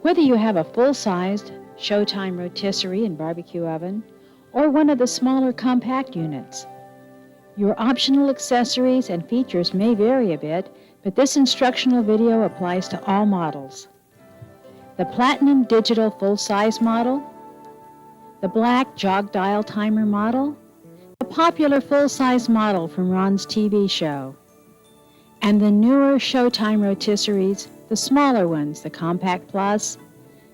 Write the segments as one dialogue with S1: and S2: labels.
S1: Whether you have a full-sized Showtime rotisserie and barbecue oven or one of the smaller compact units, your optional accessories and features may vary a bit, but this instructional video applies to all models. The Platinum Digital Full-Size model, the Black Jog Dial Timer model, the popular full-size model from Ron's TV show, and the newer Showtime rotisseries, the smaller ones, the Compact Plus,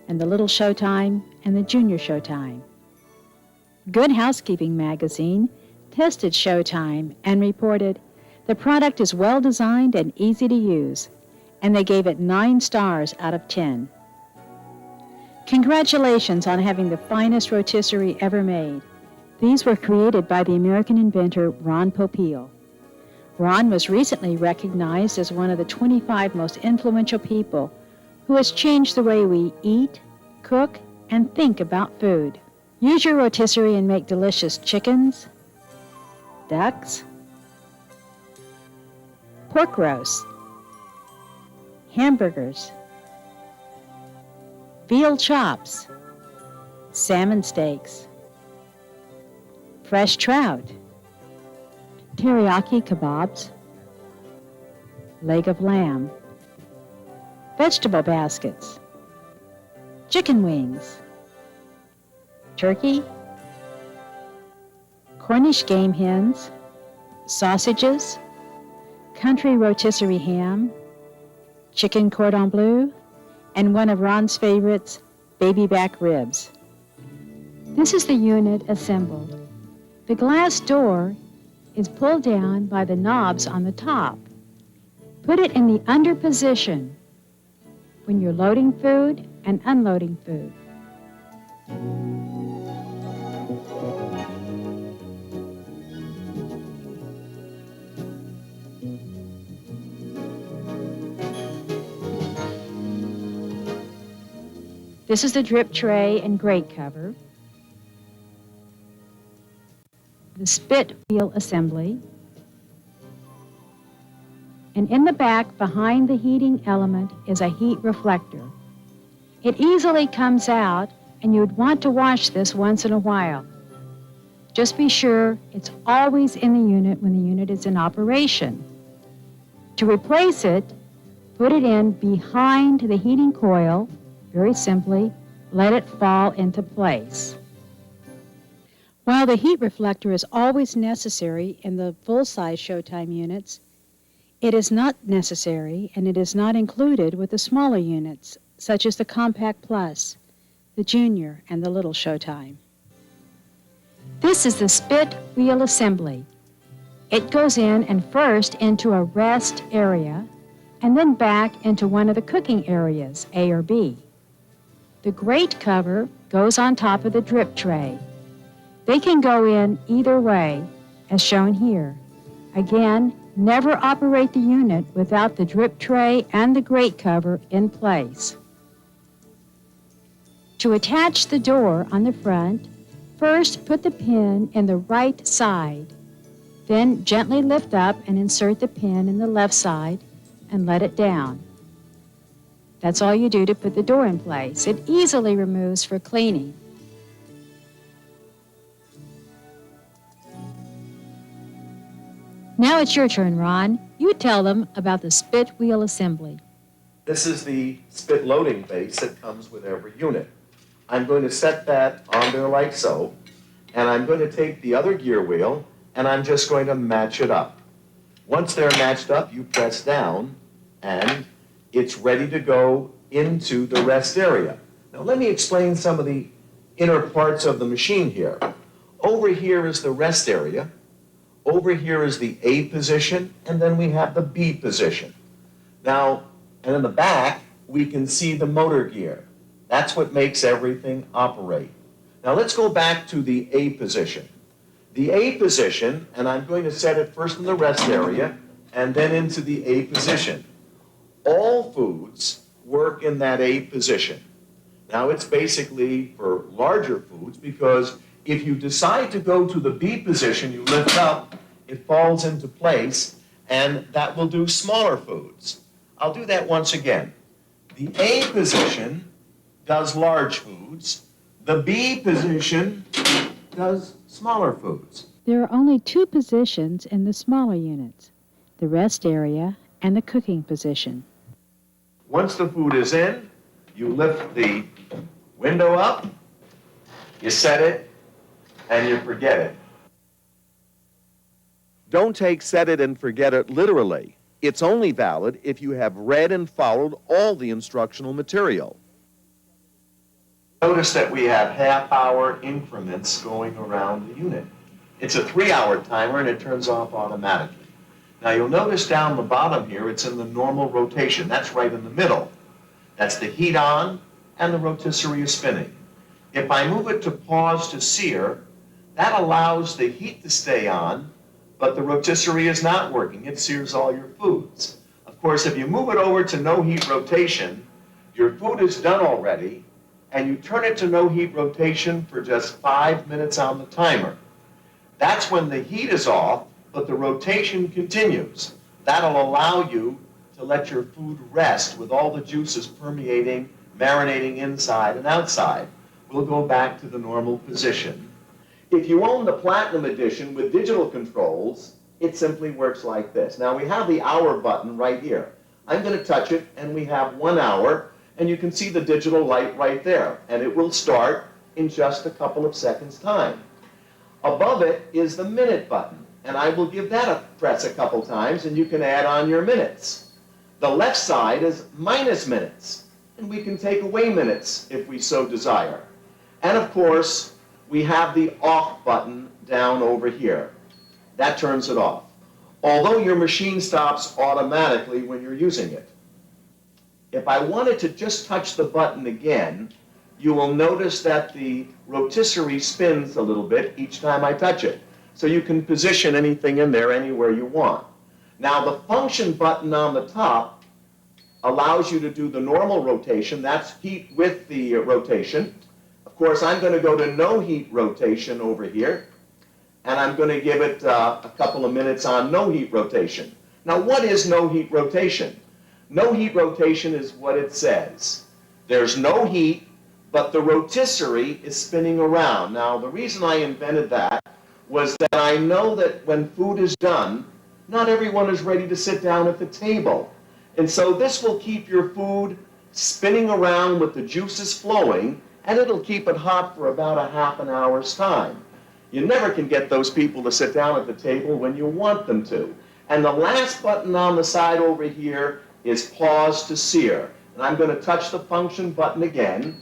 S1: and the Little Showtime, and the Junior Showtime. Good Housekeeping magazine tested Showtime and reported the product is well designed and easy to use, and they gave it 9 stars out of 10. Congratulations on having the finest rotisserie ever made. These were created by the American inventor Ron Popeil. Ron was recently recognized as one of the 25 most influential people who has changed the way we eat, cook, and think about food. Use your rotisserie and make delicious chickens, ducks, pork roasts, hamburgers, veal chops, salmon steaks, fresh trout, teriyaki kebabs, leg of lamb, vegetable baskets, chicken wings, turkey, Cornish game hens, sausages, country rotisserie ham, chicken cordon bleu, and one of Ron's favorites, baby back ribs. This is the unit assembled. The glass door is pulled down by the knobs on the top. Put it in the under position when you're loading food and unloading food. This is the drip tray and grate cover, the spit wheel assembly, and in the back behind the heating element is a heat reflector. It easily comes out, and you would want to wash this once in a while. Just be sure it's always in the unit when the unit is in operation. To replace it, put it in behind the heating coil. Very simply, let it fall into place. While the heat reflector is always necessary in the full-size Showtime units, it is not necessary and it is not included with the smaller units, such as the Compact Plus, the Junior, and the Little Showtime. This is the spit wheel assembly. It goes in and first into a rest area, and then back into one of the cooking areas, A or B. The grate cover goes on top of the drip tray. They can go in either way, as shown here. Again, never operate the unit without the drip tray and the grate cover in place. To attach the door on the front, first put the pin in the right side. Then gently lift up and insert the pin in the left side and let it down. That's all you do to put the door in place. It easily removes for cleaning. Now it's your turn, Ron. You tell them about the spit wheel assembly.
S2: This is the spit loading base that comes with every unit. I'm going to set that on there like so, and I'm going to take the other gear wheel, and I'm just going to match it up. Once they're matched up, you press down, and it's ready to go into the rest area. Now let me explain some of the inner parts of the machine here. Over here is the rest area. Over here is the A position, and then we have the B position. Now, and in the back, we can see the motor gear. That's what makes everything operate. Now let's go back to the A position. The A position, and I'm going to set it first in the rest area, and then into the A position. All foods work in that A position. Now it's basically for larger foods because if you decide to go to the B position, you lift up, it falls into place, and that will do smaller foods. I'll do that once again. The A position does large foods. The B position does smaller foods.
S1: There are only two positions in the smaller units, the rest area and the cooking position.
S2: Once the food is in, you lift the window up, you set it, and you forget it. Don't take set it and forget it literally. It's only valid if you have read and followed all the instructional material. Notice that we have half-hour increments going around the unit. It's a 3-hour timer and it turns off automatically. Now you'll notice down the bottom here, it's in the normal rotation. That's right in the middle. That's the heat on and the rotisserie is spinning. If I move it to pause to sear, that allows the heat to stay on, but the rotisserie is not working. It sears all your foods. Of course, if you move it over to no heat rotation, your food is done already, and you turn it to no heat rotation for just 5 minutes on the timer. That's when the heat is off, but the rotation continues. That'll allow you to let your food rest with all the juices permeating, marinating inside and outside. We'll go back to the normal position. If you own the Platinum Edition with digital controls, it simply works like this. Now we have the hour button right here. I'm going to touch it and we have 1 hour, and you can see the digital light right there, and it will start in just a couple of seconds' time. Above it is the minute button, and I will give that a press a couple times, and you can add on your minutes. The left side is minus minutes, and we can take away minutes if we so desire. And of course, we have the off button down over here. That turns it off, although your machine stops automatically when you're using it. If I wanted to just touch the button again, you will notice that the rotisserie spins a little bit each time I touch it. So you can position anything in there anywhere you want. Now the function button on the top allows you to do the normal rotation. That's heat with the rotation. Of course, I'm going to go to no heat rotation over here, and I'm going to give it a couple of minutes on no heat rotation. Now what is no heat rotation? No heat rotation is what it says. There's no heat, but the rotisserie is spinning around. Now the reason I invented that was that I know that when food is done, not everyone is ready to sit down at the table. And so this will keep your food spinning around with the juices flowing, and it'll keep it hot for about a half an hour's time. You never can get those people to sit down at the table when you want them to. And the last button on the side over here is pause to sear. And I'm going to touch the function button again.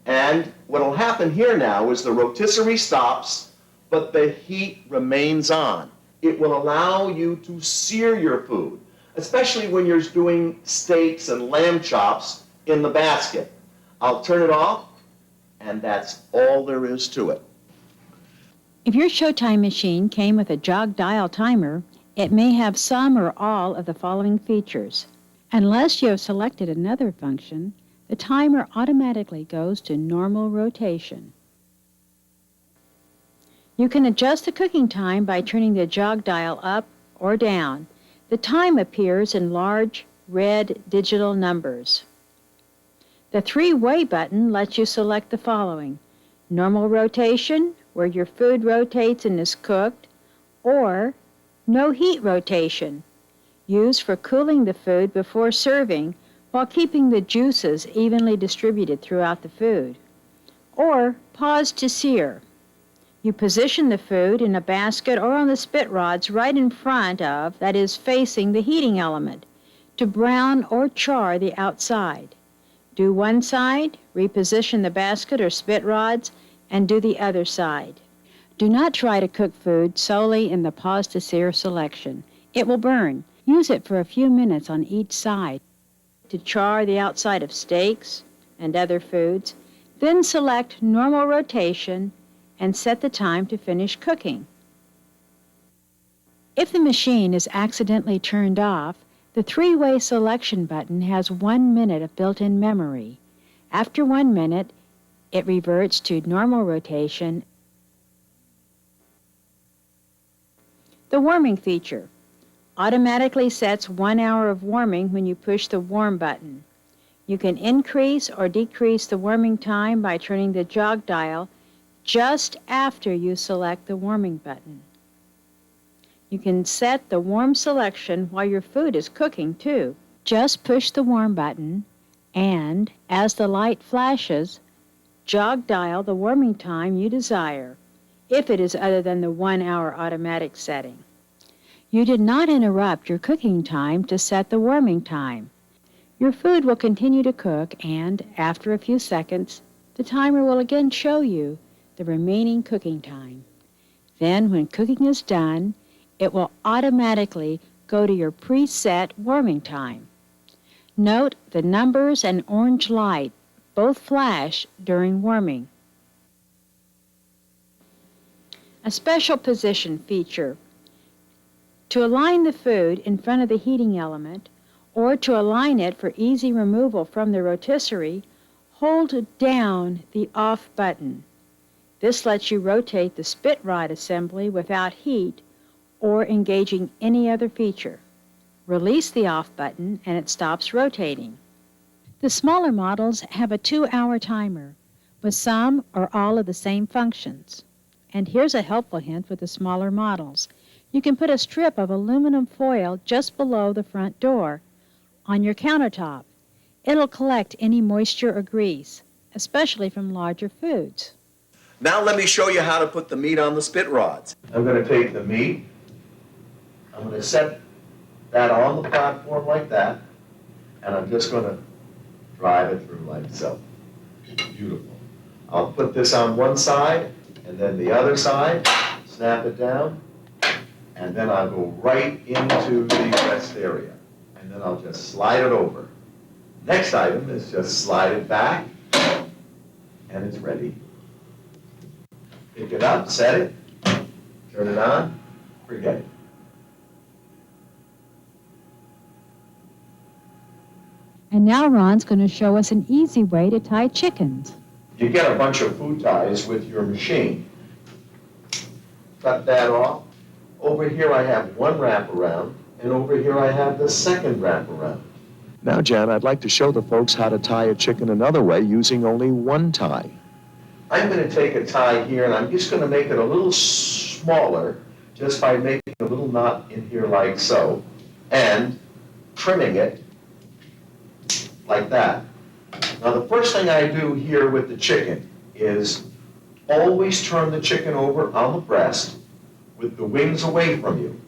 S2: And what will happen here now is the rotisserie stops, but the heat remains on. It will allow you to sear your food, especially when you're doing steaks and lamb chops in the basket. I'll turn it off, and that's all there is to it.
S1: If your Showtime machine came with a jog dial timer, it may have some or all of the following features. Unless you have selected another function, the timer automatically goes to normal rotation. You can adjust the cooking time by turning the jog dial up or down. The time appears in large red digital numbers. The three-way button lets you select the following: normal rotation, where your food rotates and is cooked, or no heat rotation, used for cooling the food before serving while keeping the juices evenly distributed throughout the food, or pause to sear. You position the food in a basket or on the spit rods right in front of, that is, facing the heating element, to brown or char the outside. Do one side, reposition the basket or spit rods, and do the other side. Do not try to cook food solely in the pause to sear selection. It will burn. Use it for a few minutes on each side to char the outside of steaks and other foods. Then select normal rotation and set the time to finish cooking. If the machine is accidentally turned off, the three-way selection button has 1 minute of built-in memory. After 1 minute, it reverts to normal rotation. The warming feature automatically sets 1 hour of warming when you push the warm button. You can increase or decrease the warming time by turning the jog dial just after you select the warming button. You can set the warm selection while your food is cooking too. Just push the warm button and, as the light flashes, jog dial the warming time you desire, if it is other than the 1-hour automatic setting. You did not interrupt your cooking time to set the warming time. Your food will continue to cook, and after a few seconds, the timer will again show you the remaining cooking time. Then, when cooking is done, it will automatically go to your preset warming time. Note the numbers and orange light both flash during warming. A special position feature. To align the food in front of the heating element, or to align it for easy removal from the rotisserie, hold down the off button. This lets you rotate the spit rod assembly without heat or engaging any other feature. Release the off button and it stops rotating. The smaller models have a 2-hour timer with some or all of the same functions. And here's a helpful hint with the smaller models. You can put a strip of aluminum foil just below the front door on your countertop. It'll collect any moisture or grease, especially from larger foods.
S2: Now let me show you how to put the meat on the spit rods. I'm going to take the meat, I'm going to set that on the platform like that, and I'm just going to drive it through like so. Beautiful. I'll put this on one side, and then the other side, snap it down, and then I'll go right into the rest area. And then I'll just slide it over. Next item is just slide it back, and it's ready. Pick it up, set it, turn it on, forget it.
S1: And now Ron's going to show us an easy way to tie chickens.
S2: You get a bunch of food ties with your machine. Cut that off. Over here I have one wraparound, and over here I have the second wraparound. Now, Jan, I'd like to show the folks how to tie a chicken another way using only one tie. I'm going to take a tie here, and I'm just going to make it a little smaller just by making a little knot in here like so, and trimming it like that. Now, the first thing I do here with the chicken is always turn the chicken over on the breast with the wings away from you.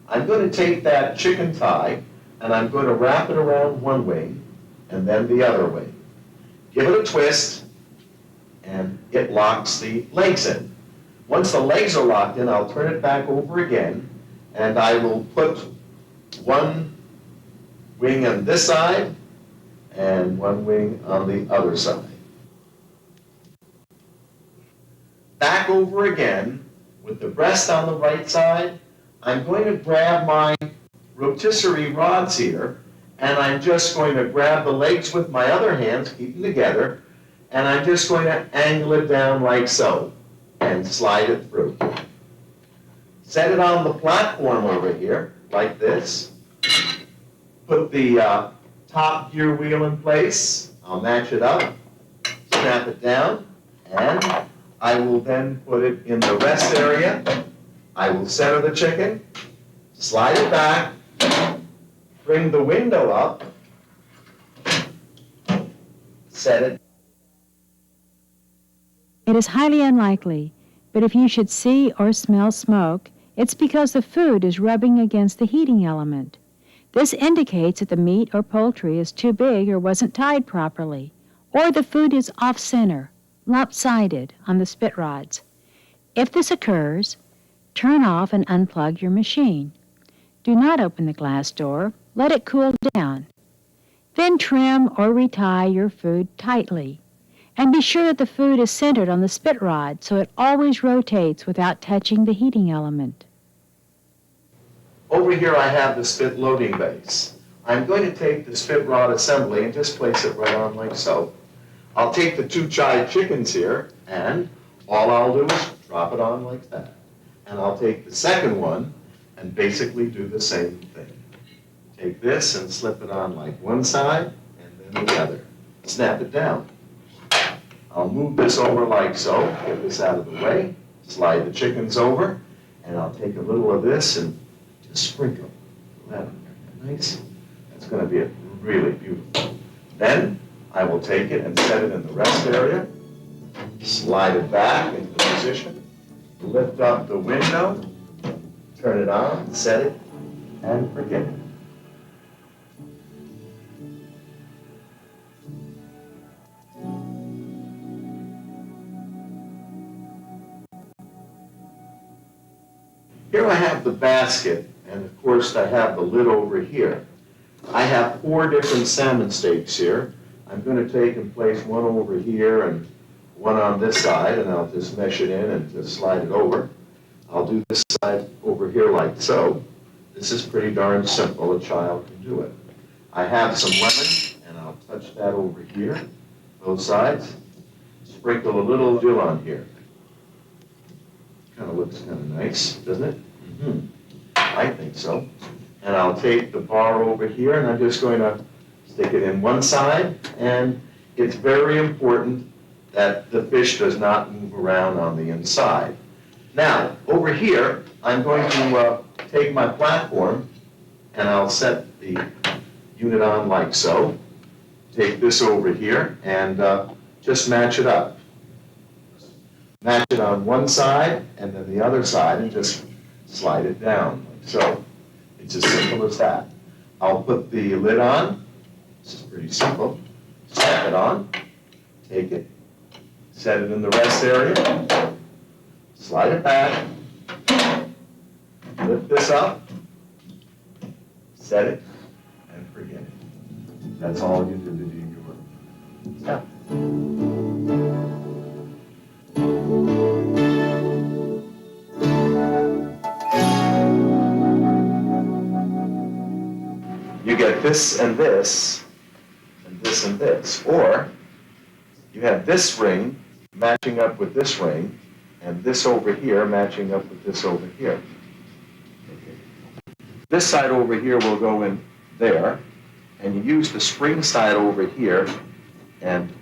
S2: I'm going to take that chicken thigh and I'm going to wrap it around one wing and then the other wing. Give it a twist and it locks the legs in. Once the legs are locked in, I'll turn it back over again and I will put one wing on this side and one wing on the other side. Back over again, with the breast on the right side, I'm going to grab my rotisserie rods here, and I'm just going to grab the legs with my other hands, keep them together, and I'm just going to angle it down like so, and slide it through. Set it on the platform over here, like this. Put the top gear wheel in place. I'll match it up, snap it down, and I will then put it in the rest area. I will center the chicken, slide it back, bring the window up, set it.
S1: It is highly unlikely, but if you should see or smell smoke, it's because the food is rubbing against the heating element. This indicates that the meat or poultry is too big or wasn't tied properly, or the food is off-center, lopsided on the spit rods. If this occurs, turn off and unplug your machine. Do not open the glass door. Let it cool down. Then trim or retie your food tightly. And be sure that the food is centered on the spit rod so it always rotates without touching the heating element.
S2: Over here I have the spit loading base. I'm going to take the spit rod assembly and just place it right on like so. I'll take the two chied chickens here, and all I'll do is drop it on like that. And I'll take the second one and basically do the same thing. Take this and slip it on like one side, and and then the other. Snap it down. I'll move this over like so, get this out of the way, slide the chickens over, and I'll take a little of this and just sprinkle that on there. Nice. That's going to be really beautiful. Then I will take it and set it in the rest area, slide it back into the position, lift up the window, turn it on, set it, and forget it. Here I have the basket, and of course I have the lid over here. I have 4 different salmon steaks here. I'm going to take and place one over here and one on this side, and I'll just mesh it in and just slide it over. I'll do this side over here like so. This is pretty darn simple. A child can do it. I have some lemon, and I'll touch that over here, both sides. Sprinkle a little dill on here. Kind of looks kind of nice, doesn't it? Mm-hmm. I think so. And I'll take the bar over here, and I'm just going to stick it in one side. And it's very important that the fish does not move around on the inside. Now, over here, I'm going to take my platform, and I'll set the unit on like so. Take this over here, and just match it up. Match it on one side and then the other side and just slide it down like so. It's as simple as that. I'll put the lid on. This is pretty simple. Snap it on, take it, set it in the rest area, slide it back, lift this up, set it, and forget it. That's all you do to do your work. You get this and this, and this and this. Or you have this ring matching up with this ring, and this over here matching up with this over here. This side over here will go in there, and you use the spring side over here, and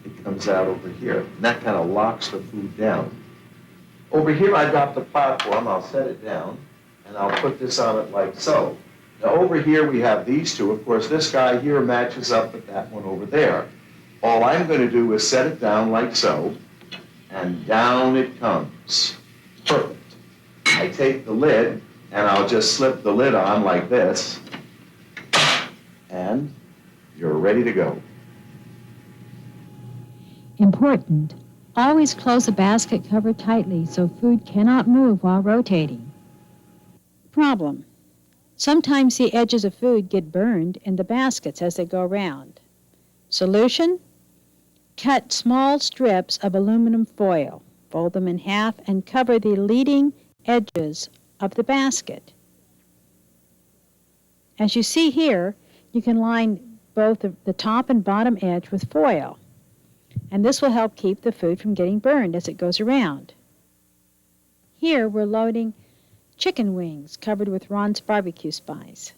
S2: it comes out over here. And that kind of locks the food down. Over here I've got the platform. I'll set it down, and I'll put this on it like so. Now over here we have these two. Of course, this guy here matches up with that one over there. All I'm going to do is set it down like so, and down it comes. Perfect. I take the lid, and I'll just slip the lid on like this, and you're ready to go.
S1: Important. Always close the basket cover tightly so food cannot move while rotating. Problem. Sometimes the edges of food get burned in the baskets as they go around. Solution? Cut small strips of aluminum foil, fold them in half, and cover the leading edges of the basket. As you see here, you can line both the top and bottom edge with foil, and this will help keep the food from getting burned as it goes around. Here we're loading chicken wings covered with Ron's barbecue spice.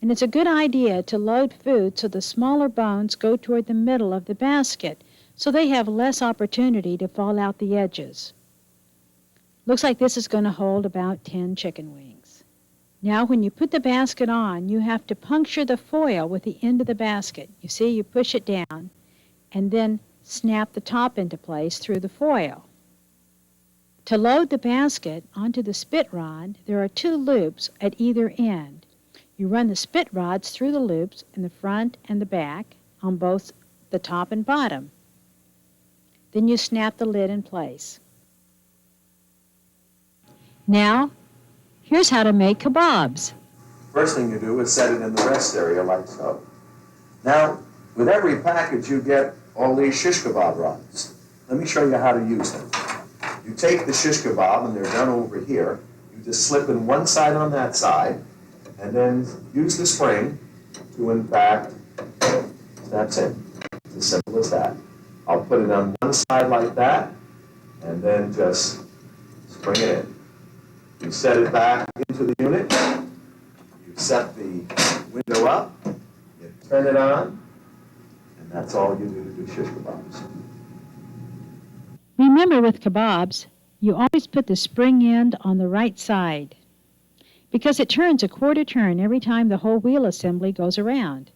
S1: And it's a good idea to load food so the smaller bones go toward the middle of the basket so they have less opportunity to fall out the edges. Looks like this is going to hold about 10 chicken wings. Now when you put the basket on, you have to puncture the foil with the end of the basket. You see, you push it down and then snap the top into place through the foil. To load the basket onto the spit rod, there are 2 loops at either end. You run the spit rods through the loops in the front and the back on both the top and bottom. Then you snap the lid in place. Now, here's how to make kebabs.
S2: First thing you do is set it in the rest area like so. Now, with every package you get all these shish kebab rods. Let me show you how to use them. You take the shish kebab, and they're done over here. You just slip in one side on that side, and then use the spring to, in fact, snaps in. It's as simple as that. I'll put it on one side like that, and then just spring it in. You set it back into the unit. You set the window up. You turn it on. That's all you do shish kebabs.
S1: Remember with kebabs, you always put the spring end on the right side because it turns a quarter turn every time the whole wheel assembly goes around.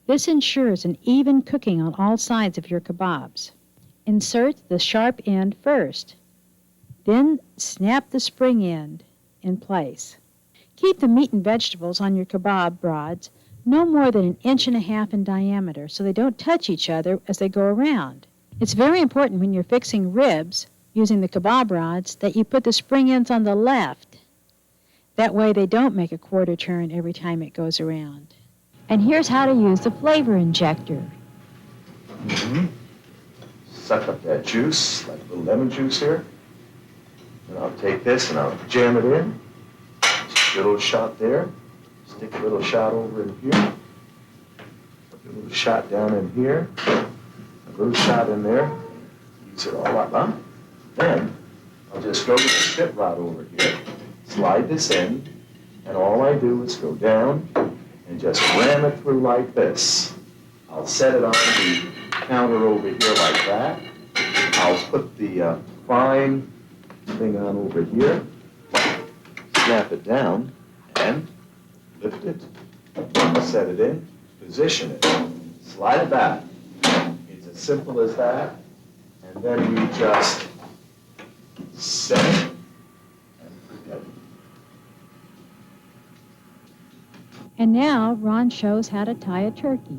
S1: This ensures an even cooking on all sides of your kebabs. Insert the sharp end first. Then snap the spring end in place. Keep the meat and vegetables on your kebab rods no more than 1.5 inches in diameter so they don't touch each other as they go around. It's very important when you're fixing ribs using the kebab rods that you put the spring ends on the left. That way they don't make a quarter turn every time it goes around. And here's how to use the flavor injector.
S2: Suck up that juice, like a little lemon juice here. And I'll take this and I'll jam it in. Just a little shot there. Stick a little shot over in here. A little shot down in here. A little shot in there. Use it all up, huh? Then I'll just go to the spit rod over here, slide this in, and all I do is go down and just ram it through like this. I'll set it on the counter over here like that. I'll put the fine thing on over here, snap it down, and lift it, set it in, position it, slide it back. It's as simple as that. And then you just set it and forget it.
S1: And now Ron shows how to tie a turkey.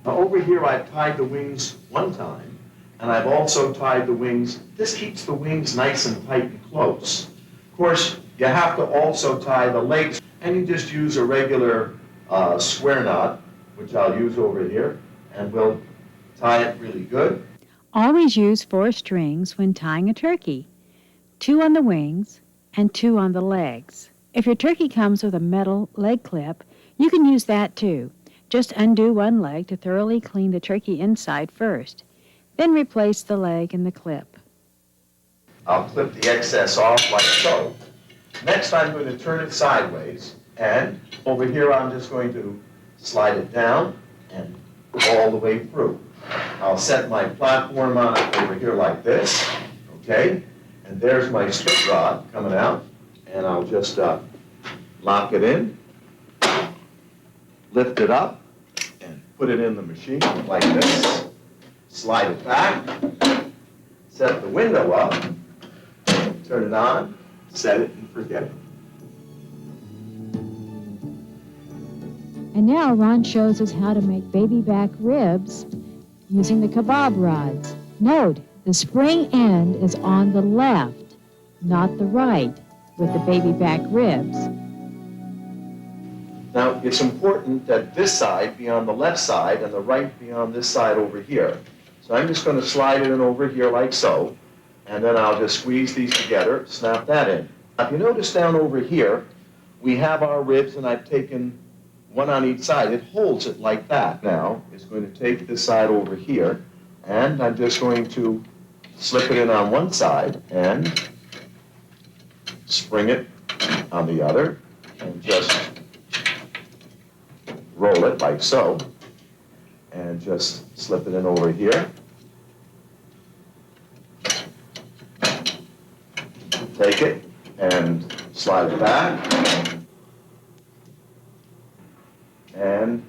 S2: Now over here I've tied the wings one time, and I've also tied the wings. This keeps the wings nice and tight and close. Of course, you have to also tie the legs, and you just use a regular square knot, which I'll use over here, and we'll tie it really good.
S1: Always use 4 strings when tying a turkey, 2 on the wings and 2 on the legs. If your turkey comes with a metal leg clip, you can use that too. Just undo one leg to thoroughly clean the turkey inside first. Then replace the leg and the clip.
S2: I'll clip the excess off like so. Next I'm going to turn it sideways, and over here I'm just going to slide it down and all the way through. I'll set my platform on it over here like this, okay? And there's my spit rod coming out, and I'll just lock it in, lift it up, and put it in the machine like this. Slide it back, set the window up, turn it on, set it, and forget it.
S1: And now Ron shows us how to make baby back ribs using the kebab rods. Note, the spring end is on the left, not the right, with the baby back ribs.
S2: Now, it's important that this side be on the left side and the right be on this side over here. So I'm just going to slide it in over here like so, and then I'll just squeeze these together, snap that in. Now, if you notice down over here, we have our ribs, and I've taken one on each side. It holds it like that. Now, it's going to take this side over here, and I'm just going to slip it in on one side and spring it on the other, and just roll it like so, and just slip it in over here. Take it and slide it back. And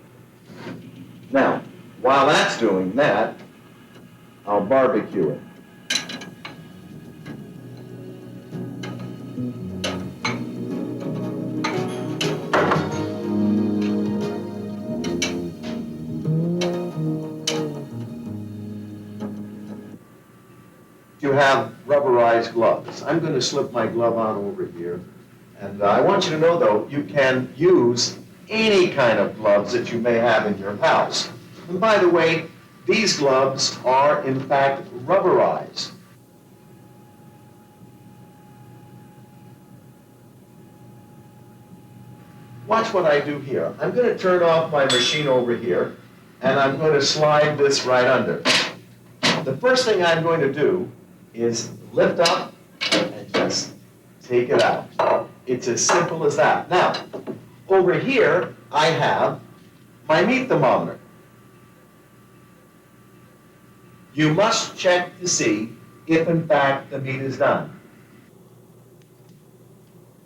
S2: now, while that's doing that, I'll barbecue it. You have rubberized gloves. I'm going to slip my glove on over here. And I want you to know, though, you can use any kind of gloves that you may have in your house. And by the way, these gloves are, in fact, rubberized. Watch what I do here. I'm going to turn off my machine over here, and I'm going to slide this right under. The first thing I'm going to do is lift up and just take it out. It's as simple as that. Now, over here, I have my meat thermometer. You must check to see if in fact the meat is done.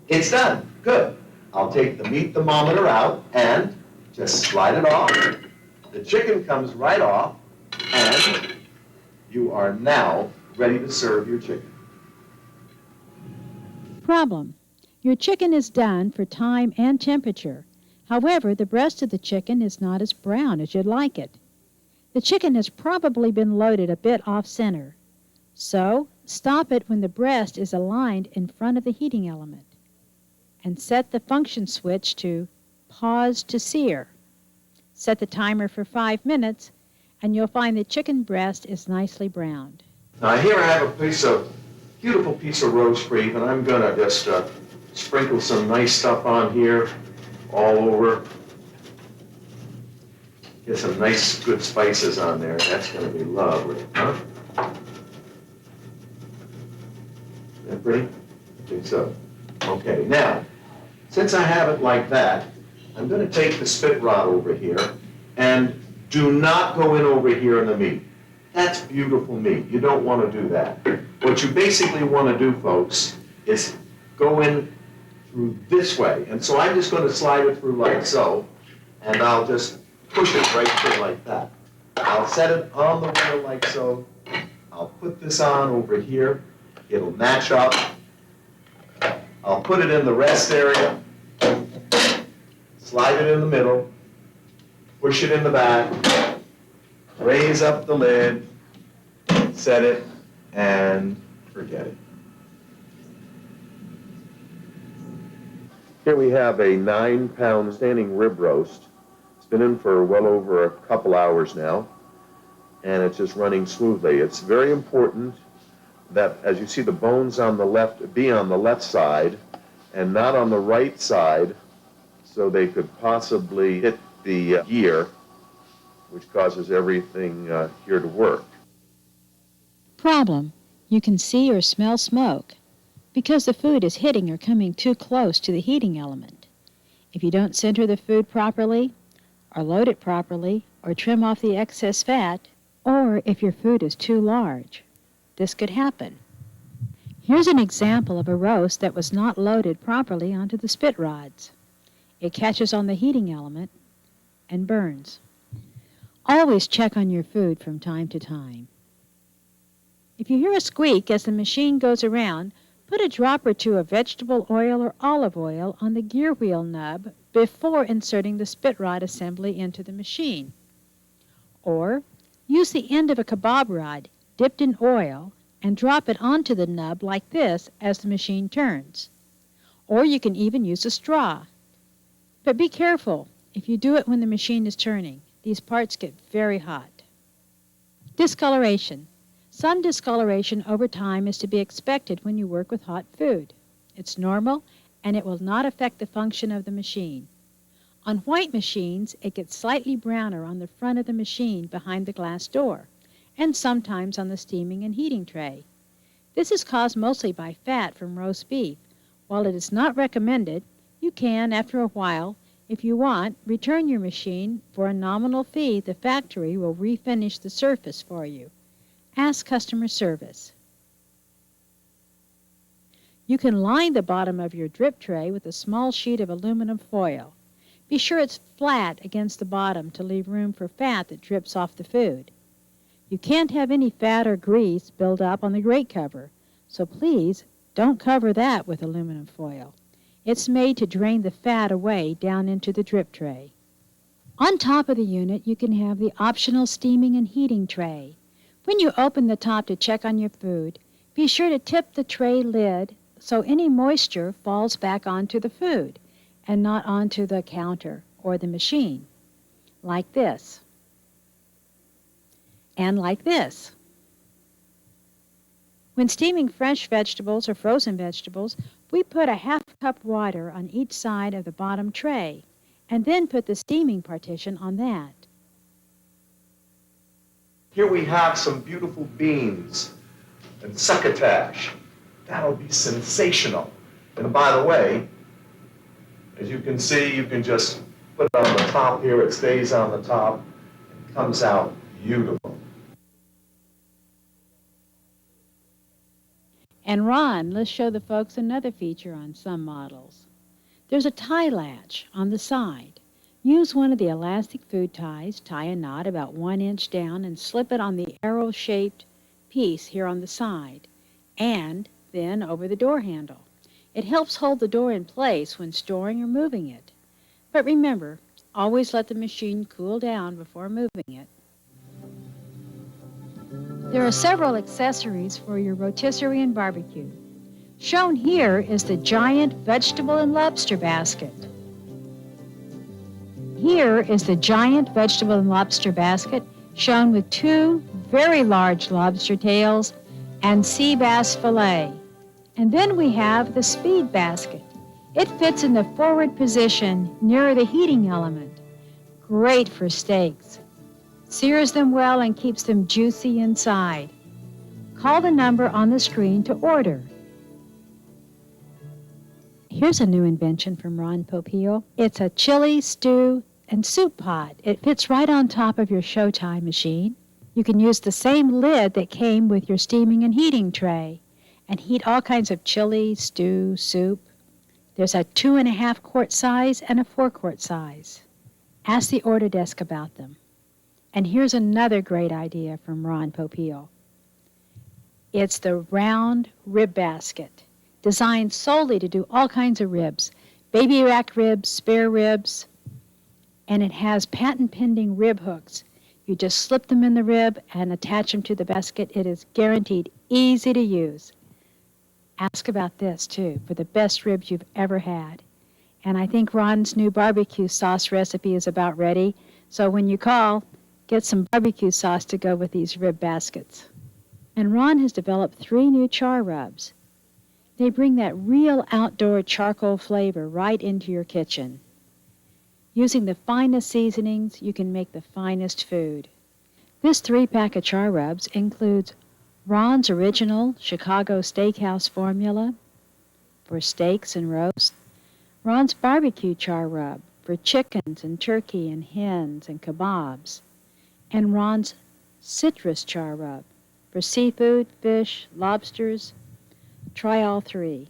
S2: It's done. Good. I'll take the meat thermometer out and just slide it off. The chicken comes right off, and you are now ready to serve your chicken.
S1: Problem. Your chicken is done for time and temperature. However, the breast of the chicken is not as brown as you'd like it. The chicken has probably been loaded a bit off-center. So, stop it when the breast is aligned in front of the heating element. And set the function switch to pause to sear. Set the timer for 5 minutes, and you'll find the chicken breast is nicely browned.
S2: Now here I have a beautiful piece of roast beef, and I'm gonna just sprinkle some nice stuff on here, all over. Get some nice, good spices on there. That's gonna be lovely, huh? Is that pretty? I think so. Okay, now, since I have it like that, I'm going to take the spit rod over here, and do not go in over here in the meat. That's beautiful meat. You don't want to do that. What you basically want to do, folks, is go in through this way. And so I'm just going to slide it through like so, and I'll just push it right through like that. I'll set it on the wheel like so. I'll put this on over here. It'll match up. I'll put it in the rest area, slide it in the middle, push it in the back, raise up the lid, set it, and forget it. Here we have a 9-pound standing rib roast. It's been in for well over a couple hours now, and it's just running smoothly. It's very important that, as you see, the bones on the left be on the left side and not on the right side, so they could possibly hit the gear, which causes everything here to work.
S1: Problem. You can see or smell smoke because the food is hitting or coming too close to the heating element. If you don't center the food properly, or load it properly, or trim off the excess fat, or if your food is too large, this could happen. Here's an example of a roast that was not loaded properly onto the spit rods. It catches on the heating element and burns. Always check on your food from time to time. If you hear a squeak as the machine goes around, put a drop or two of vegetable oil or olive oil on the gear wheel nub before inserting the spit rod assembly into the machine. Or use the end of a kebab rod dipped in oil and drop it onto the nub like this as the machine turns. Or you can even use a straw. But be careful if you do it when the machine is turning. These parts get very hot. Discoloration. Some discoloration over time is to be expected when you work with hot food. It's normal, and it will not affect the function of the machine. On white machines, it gets slightly browner on the front of the machine behind the glass door, and sometimes on the steaming and heating tray. This is caused mostly by fat from roast beef. While it is not recommended, you can, after a while, if you want, return your machine. For a nominal fee, the factory will refinish the surface for you. Ask customer service. You can line the bottom of your drip tray with a small sheet of aluminum foil. Be sure it's flat against the bottom to leave room for fat that drips off the food. You can't have any fat or grease build up on the grate cover, so please don't cover that with aluminum foil. It's made to drain the fat away down into the drip tray. On top of the unit, you can have the optional steaming and heating tray. When you open the top to check on your food, be sure to tip the tray lid so any moisture falls back onto the food and not onto the counter or the machine, like this, and like this. When steaming fresh vegetables or frozen vegetables, we put a half cup water on each side of the bottom tray and then put the steaming partition on that.
S2: Here we have some beautiful beans and succotash. That'll be sensational. And by the way, as you can see, you can just put it on the top here. It stays on the top and comes out beautiful.
S1: And Ron, let's show the folks another feature on some models. There's a tie latch on the side. Use one of the elastic food ties, tie a knot about 1 inch down and slip it on the arrow-shaped piece here on the side, and then over the door handle. It helps hold the door in place when storing or moving it. But remember, always let the machine cool down before moving it. There are several accessories for your rotisserie and barbecue. Shown here is the giant vegetable and lobster basket. Here is the giant vegetable and lobster basket, shown with 2 very large lobster tails and sea bass fillet. And then we have the speed basket. It fits in the forward position nearer the heating element. Great for steaks. Sears them well and keeps them juicy inside. Call the number on the screen to order. Here's a new invention from Ron Popeil. It's a chili, stew, and soup pot. It fits right on top of your Showtime machine. You can use the same lid that came with your steaming and heating tray and heat all kinds of chili, stew, soup. There's a 2.5 quart size and a 4 quart size. Ask the order desk about them. And here's another great idea from Ron Popeil. It's the round rib basket, designed solely to do all kinds of ribs, baby back ribs, spare ribs, and it has patent-pending rib hooks. You just slip them in the rib and attach them to the basket. It is guaranteed easy to use. Ask about this, too, for the best ribs you've ever had. And I think Ron's new barbecue sauce recipe is about ready, so when you call, get some barbecue sauce to go with these rib baskets. And Ron has developed 3 new char rubs. They bring that real outdoor charcoal flavor right into your kitchen. Using the finest seasonings, you can make the finest food. This 3-pack of char rubs includes Ron's original Chicago Steakhouse formula for steaks and roasts, Ron's barbecue char rub for chickens and turkey and hens and kebabs, and Ron's citrus char rub for seafood, fish, lobsters. Try all 3.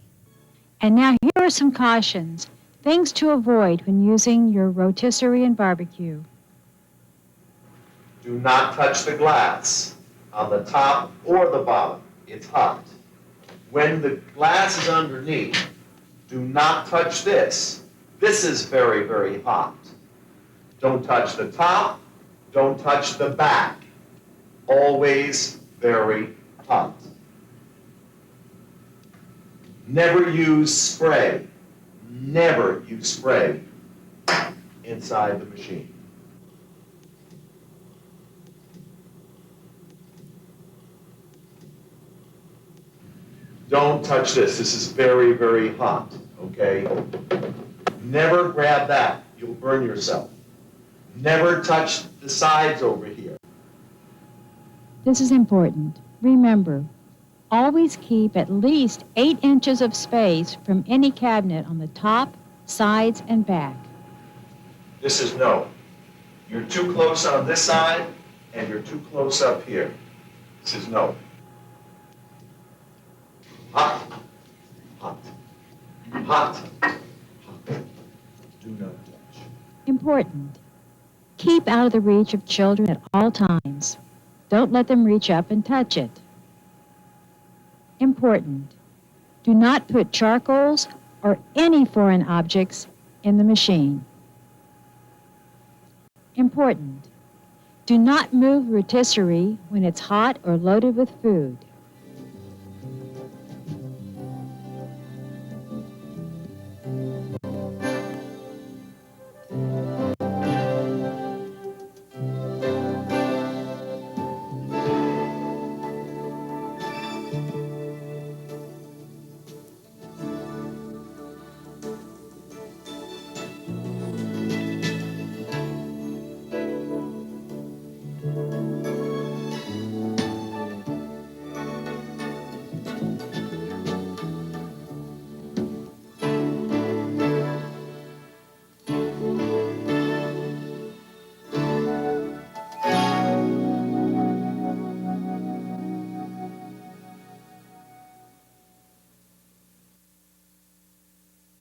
S1: And now here are some cautions, things to avoid when using your rotisserie and barbecue.
S2: Do not touch the glass on the top or the bottom. It's hot. When the glass is underneath, do not touch this. This is very, very hot. Don't touch the top. Don't touch the back. Always very hot. Never use spray. Never use spray inside the machine. Don't touch this. This is very, very hot, okay? Never grab that. You'll burn yourself. Never touch the sides over here.
S1: This is important. Remember, always keep at least 8 inches of space from any cabinet on the top, sides, and back.
S2: This is no. You're too close on this side, and you're too close up here. This is no. Hot, hot, hot, hot. Do not touch.
S1: Important. Keep out of the reach of children at all times. Don't let them reach up and touch it. Important. Do not put charcoals or any foreign objects in the machine. Important. Do not move rotisserie when it's hot or loaded with food.